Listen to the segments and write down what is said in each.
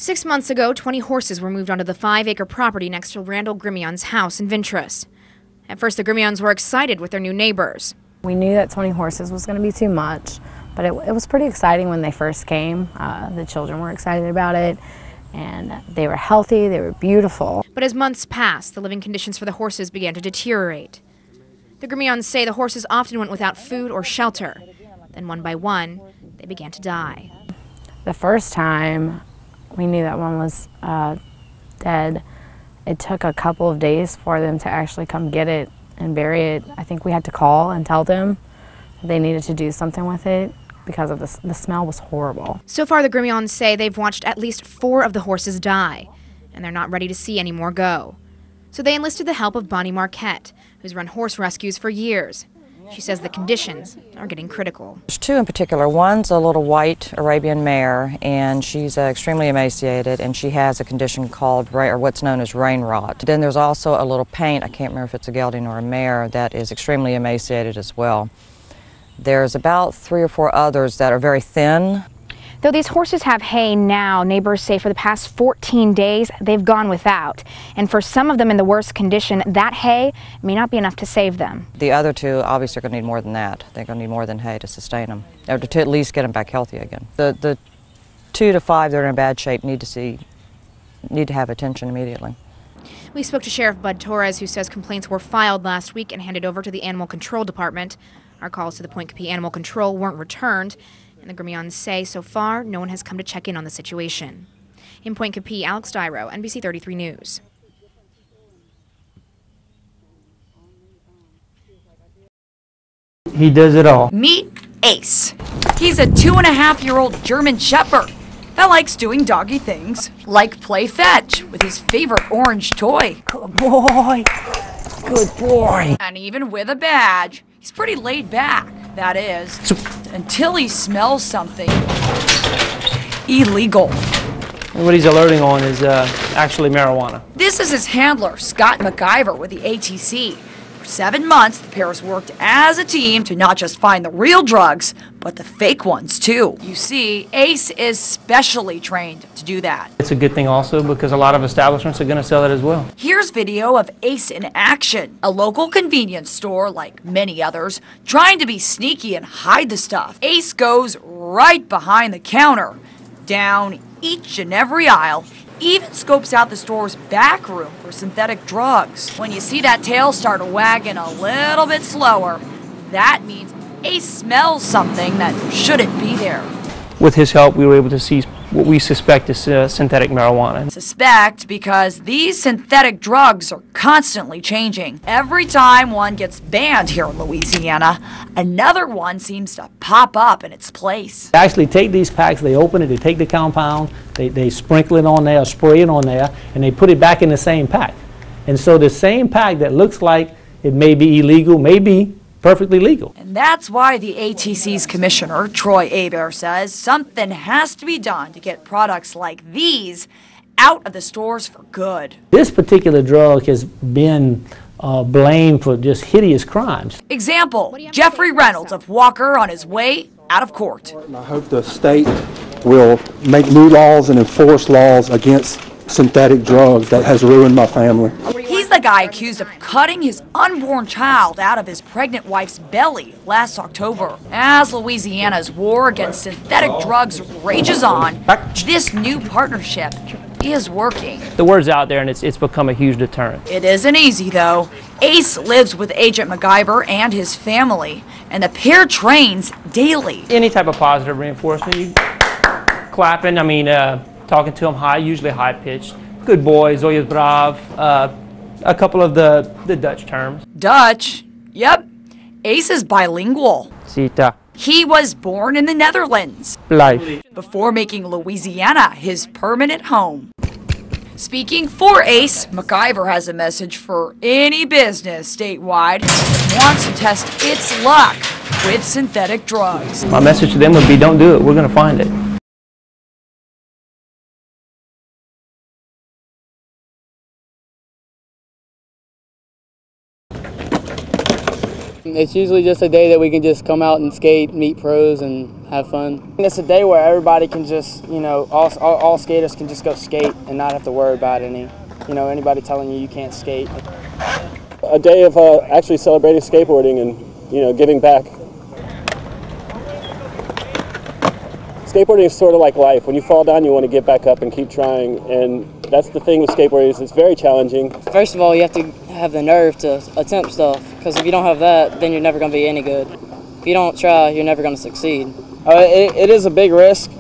6 months ago, 20 horses were moved onto the 5-acre property next to Randall Grimion's house in Ventris. At first, the Grimions were excited with their new neighbors. We knew that 20 horses was going to be too much, but it was pretty exciting when they first came. The children were excited about it, and they were healthy, they were beautiful. But as months passed, the living conditions for the horses began to deteriorate. The Grimions say the horses often went without food or shelter. Then one by one, they began to die. The first time we knew that one was dead, it took a couple of days for them to actually come get it and bury it. I think we had to call and tell them they needed to do something with it because of the smell was horrible. So far, the Grimions say they've watched at least 4 of the horses die, and they're not ready to see any more go. So they enlisted the help of Bonnie Marquette, who's run horse rescues for years. She says the conditions are getting critical. There's 2 in particular. One's a little white Arabian mare, and she's extremely emaciated, and she has a condition called, or what's known as rain rot. Then there's also a little paint, I can't remember if it's a gelding or a mare, that is extremely emaciated as well. There's about 3 or 4 others that are very thin. Though these horses have hay now, neighbors say for the past 14 days they've gone without. And for some of them in the worst condition, that hay may not be enough to save them. The other 2 obviously are going to need more than that. They're going to need more than hay to sustain them, or to at least get them back healthy again. The 2 to 5 that are in bad shape need to have attention immediately. We spoke to Sheriff Bud Torres, who says complaints were filed last week and handed over to the Animal Control Department. Our calls to the Point Capee Animal Control weren't returned. And the Grimions say so far no one has come to check in on the situation. In Point Capee, Alex Dyro, NBC 33 News. He does it all. Meet Ace. He's a 2.5-year-old German Shepherd that likes doing doggy things, like play fetch with his favorite orange toy. Good boy. Good boy. And even with a badge, he's pretty laid back, that is, until he smells something illegal. And what he's alerting on is actually marijuana. This is his handler, Scott MacGyver, with the ATC. For 7 months, the pairs worked as a team to not just find the real drugs, but the fake ones, too. You see, Ace is specially trained to do that. It's a good thing also because a lot of establishments are going to sell it as well. Here's video of Ace in action. A local convenience store, like many others, trying to be sneaky and hide the stuff. Ace goes right behind the counter, down each and every aisle, even scopes out the store's back room for synthetic drugs. When you see that tail start wagging a little bit slower, that means Ace smells something that shouldn't be there. With his help, we were able to seize what we suspect is synthetic marijuana. Suspect because these synthetic drugs are constantly changing. Every time one gets banned here in Louisiana, another one seems to pop up in its place. They actually take these packs, they open it, they take the compound, they sprinkle it on there, spray it on there, and they put it back in the same pack. And so the same pack that looks like it may be illegal, may be perfectly legal. And that's why the ATC's commissioner, Troy Aber, says something has to be done to get products like these out of the stores for good. This particular drug has been blamed for just hideous crimes. Example, Jeffrey Reynolds of Walker on his way out of court. And I hope the state will make new laws and enforce laws against synthetic drugs that has ruined my family. He's the guy accused of cutting his unborn child out of his pregnant wife's belly last October. As Louisiana's war against synthetic drugs rages on, this new partnership is working. The word's out there and it's become a huge deterrent. It isn't easy though. Ace lives with Agent MacGyver and his family, and the pair trains daily. Any type of positive reinforcement, you clapping, talking to him high, usually high pitched. Good boy, Zoya's brav, a couple of the Dutch terms. Dutch? Yep. Ace is bilingual. Sita. He was born in the Netherlands. Life. Before making Louisiana his permanent home. Speaking for Ace, MacGyver has a message for any business statewide that wants to test its luck with synthetic drugs. My message to them would be, don't do it. We're going to find it. It's usually just a day that we can just come out and skate, meet pros, and have fun. It's a day where everybody can just, all skaters can just go skate and not have to worry about anybody telling you can't skate. A day of actually celebrating skateboarding and, giving back. Skateboarding is sort of like life. When you fall down, you want to get back up and keep trying, and that's the thing with skateboarding is it's very challenging. First of all, you have to have the nerve to attempt stuff, because if you don't have that, then you're never going to be any good. If you don't try, you're never going to succeed. It is a big risk.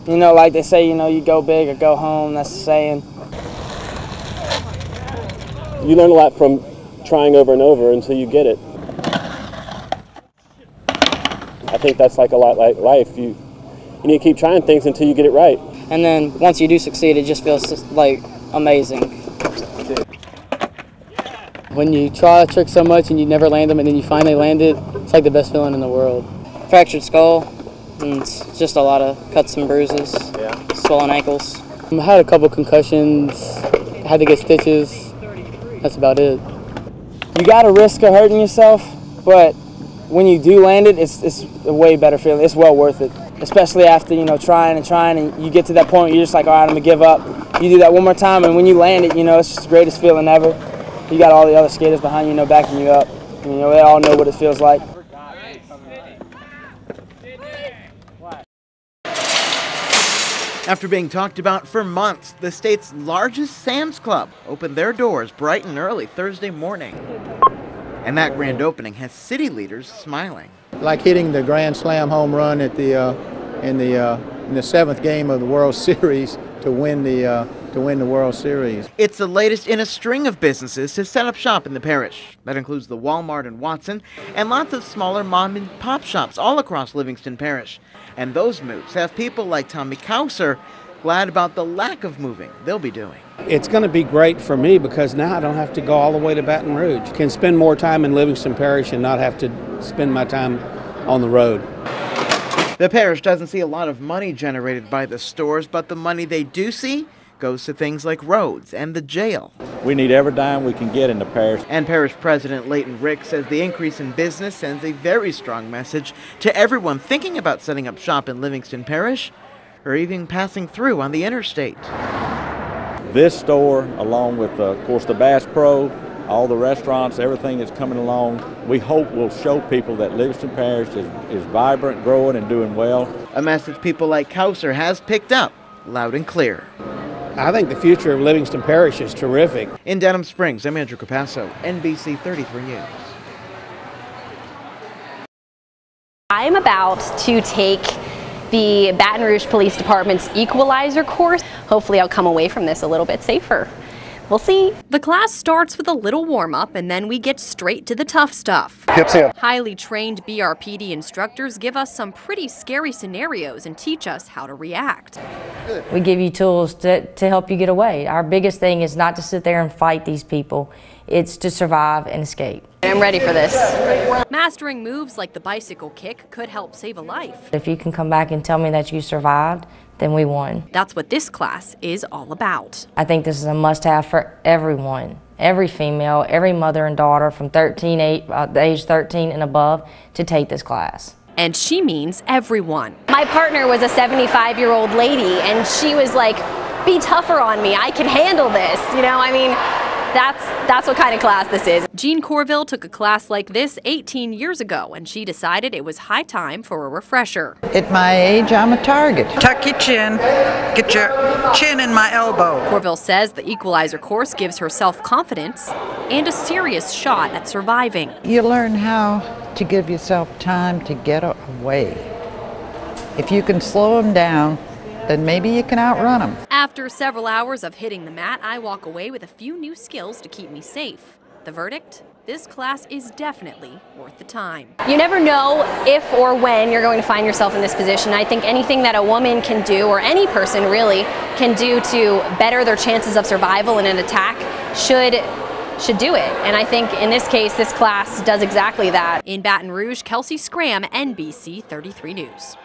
Like they say, you go big or go home, that's the saying. You learn a lot from trying over and over until you get it. I think that's like a lot like life. You need to keep trying things until you get it right. And then once you do succeed, it just feels like amazing. When you try a trick so much and you never land them and then you finally land it, it's like the best feeling in the world. Fractured skull, and it's just a lot of cuts and bruises, swollen ankles. I had a couple concussions, had to get stitches, that's about it. You got a risk of hurting yourself, but when you do land it, it's a way better feeling. It's well worth it, especially after trying and you get to that point where you're just like, all right, I'm gonna give up. You do that one more time, and when you land it, it's just the greatest feeling ever. You got all the other skaters behind you, backing you up. They all know what it feels like. After being talked about for months, the state's largest Sam's Club opened their doors bright and early Thursday morning. And that grand opening has city leaders smiling. Like hitting the grand slam home run at in the seventh game of the World Series to win the World Series. It's the latest in a string of businesses to set up shop in the parish. That includes the Walmart in Watson and lots of smaller mom and pop shops all across Livingston Parish. And those moves have people like Tommy Kauser glad about the lack of moving they'll be doing. It's going to be great for me because now I don't have to go all the way to Baton Rouge. I can spend more time in Livingston Parish and not have to spend my time on the road. The parish doesn't see a lot of money generated by the stores, but the money they do see goes to things like roads and the jail. We need every dime we can get in the parish. And Parish President Leighton Rick says the increase in business sends a very strong message to everyone thinking about setting up shop in Livingston Parish or even passing through on the interstate. This store, along with, of course, the Bass Pro, all the restaurants, everything that's coming along, we hope will show people that Livingston Parish is vibrant, growing, and doing well. A message people like Kauser has picked up loud and clear. I think the future of Livingston Parish is terrific. In Denham Springs, I'm Andrew Capasso, NBC 33 News. I am about to take the Baton Rouge Police Department's equalizer course. Hopefully I'll come away from this a little bit safer. We'll see. The class starts with a little warm-up and then we get straight to the tough stuff. Hips in. Highly trained BRPD instructors give us some pretty scary scenarios and teach us how to react. We give you tools to help you get away. Our biggest thing is not to sit there and fight these people. It's to survive and escape. I'm ready for this. Mastering moves like the bicycle kick could help save a life. If you can come back and tell me that you survived, then we won. That's what this class is all about. I think this is a must-have for everyone, every female, every mother and daughter from age 13 and above to take this class. And she means everyone. My partner was a 75-year-old lady and she was like, be tougher on me, I can handle this. That's what kind of class this is. Jean Corville took a class like this 18 years ago and she decided it was high time for a refresher. At my age, I'm a target. Tuck your chin, get your chin in my elbow. Corville says the equalizer course gives her self-confidence and a serious shot at surviving. You learn how to give yourself time to get away. If you can slow them down, then maybe you can outrun them. After several hours of hitting the mat, I walk away with a few new skills to keep me safe. The verdict? This class is definitely worth the time. You never know if or when you're going to find yourself in this position. I think anything that a woman can do, or any person really, can do to better their chances of survival in an attack should do it. And I think in this case, this class does exactly that. In Baton Rouge, Kelsey Scram, NBC 33 News.